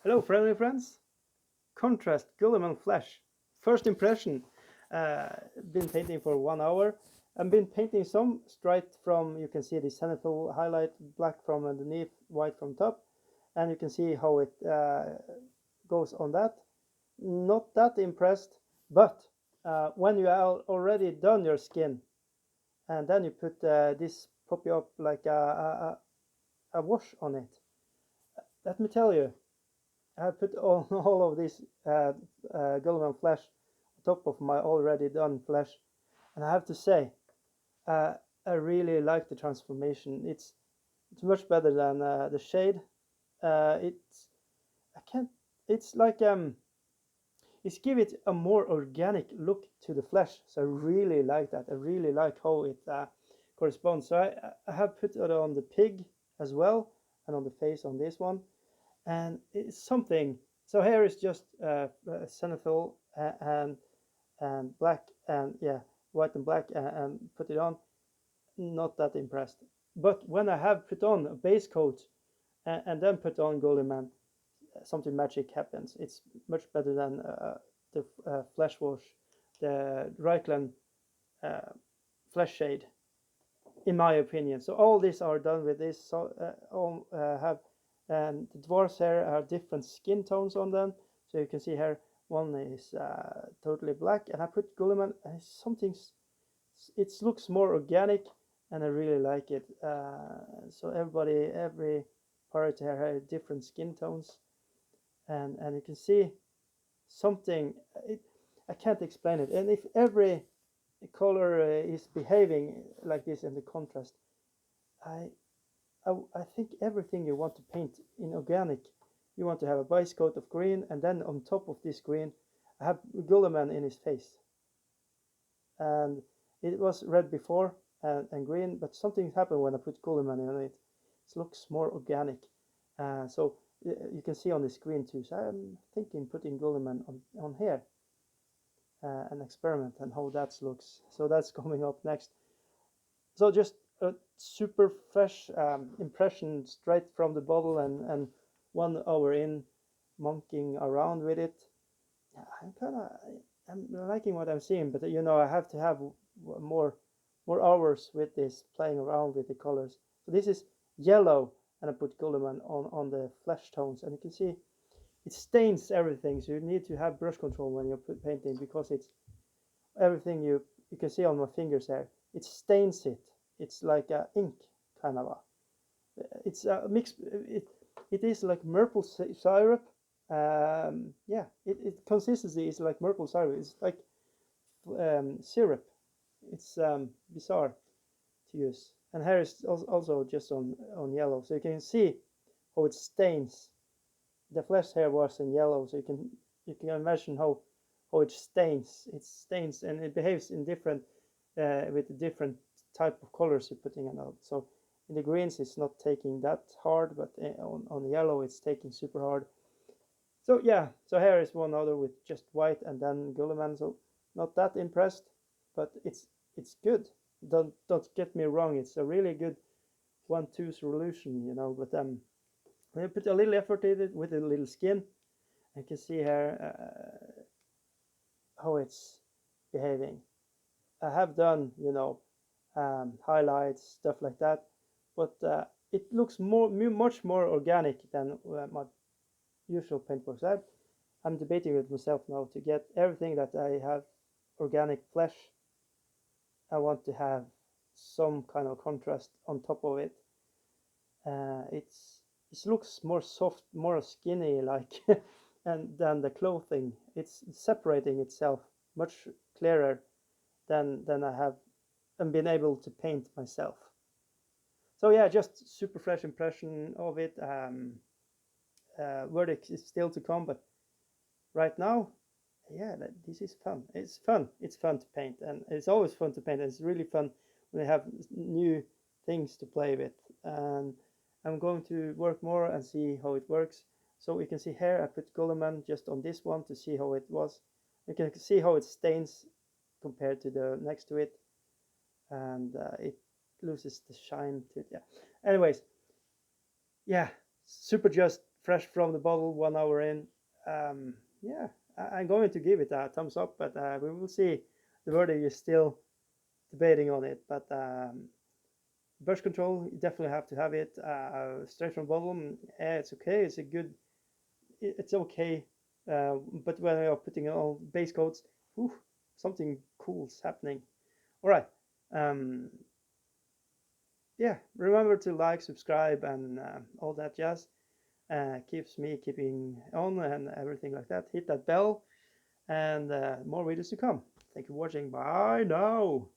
Hello, friendly friends. Contrast, Guilliman Flash. First impression. Been painting for 1 hour. I've been painting some straight from, you can see the zenithal highlight, black from underneath, white from top. And you can see how it goes on that. Not that impressed, but when you are already done your skin, and then you put this pop up like a wash on it. Let me tell you, I put all of this Guilliman flesh on top of my already done flesh, and I have to say, uh, I really like the transformation. It's much better than the shade. It's I can't. It's like it's give it a more organic look to the flesh. So I really like that. I really like how it corresponds. So I have put it on the pig as well, and on the face on this one, and it's something. So here is just zenithal and black and yeah, white and black and put it on. Not that impressed. But when I have put on a base coat and then put on Guilliman, something magic happens. It's much better than the flesh wash, the Reichland uh, flesh shade, in my opinion. So all these are done with this. So all have and the dwarfs here are different skin tones on them. So you can see here one is totally black, and I put Guilliman and something. It looks more organic, and I really like it. So every pirate here has different skin tones, and you can see something. I can't explain it. And if every color is behaving like this in the contrast, I, I think everything you want to paint in organic, you want to have a base coat of green, and then on top of this green, I have Guilliman in his face. And it was red before and green, but something happened when I put Guilliman in it. It looks more organic. So you can see on the screen too. So I'm thinking putting Guilliman on here, an experiment and how that looks. So that's coming up next. So just a super fresh impression straight from the bottle, and 1 hour in, monkeying around with it. Yeah, I'm liking what I'm seeing, but I have to have more more hours with this, playing around with the colors. So this is yellow, and I put Guilliman on the flesh tones, and you can see it stains everything. So you need to have brush control when you're painting, because it's everything you can see on my fingers there. It stains it. It's like ink kind of a. It's a mix. It is like maple syrup. Yeah, it consistency is like maple syrup. It's like syrup. It's bizarre to use. And here is also just on yellow, so you can see how it stains. The flesh here was in yellow, so you can imagine how it stains. It stains, and it behaves in different with different type of colors you're putting it out. So in the greens it's not taking that hard, but on the yellow it's taking super hard. So yeah, so here is one other with just white and then Guilliman. So not that impressed, but it's good. Don't get me wrong, it's a really good 1-2 solution. But when you put a little effort in it with a little skin, you can see here how it's behaving. I have done, highlights, stuff like that, but it looks much more organic than my usual paintworks. I'm debating with myself now to get everything that I have organic flesh. I want to have some kind of contrast on top of it. It looks more soft, more skinny, like, and than the clothing. It's separating itself much clearer than I have and been able to paint myself. So yeah, just super fresh impression of it. Verdict is still to come, but right now, yeah, this is fun. It's fun. It's fun to paint, and it's always fun to paint. And it's really fun when I have new things to play with. And I'm going to work more and see how it works. So we can see here I put Guilliman just on this one to see how it was. You can see how it stains compared to the next to it, and it loses the shine to it. Yeah. Anyways, yeah, super just fresh from the bottle 1 hour in. Yeah, I'm going to give it a thumbs up, but we will see. The verdict is still debating on it, but brush control, you definitely have to have it. Straight from bottle, it's okay. It's a good. It's okay. But when you're putting on base coats, whew, something cool's happening. All right. Um, yeah, remember to like, subscribe, and all that jazz. Keeps me keeping on and everything like that. Hit that bell, and more videos to come. Thank you for watching. Bye now.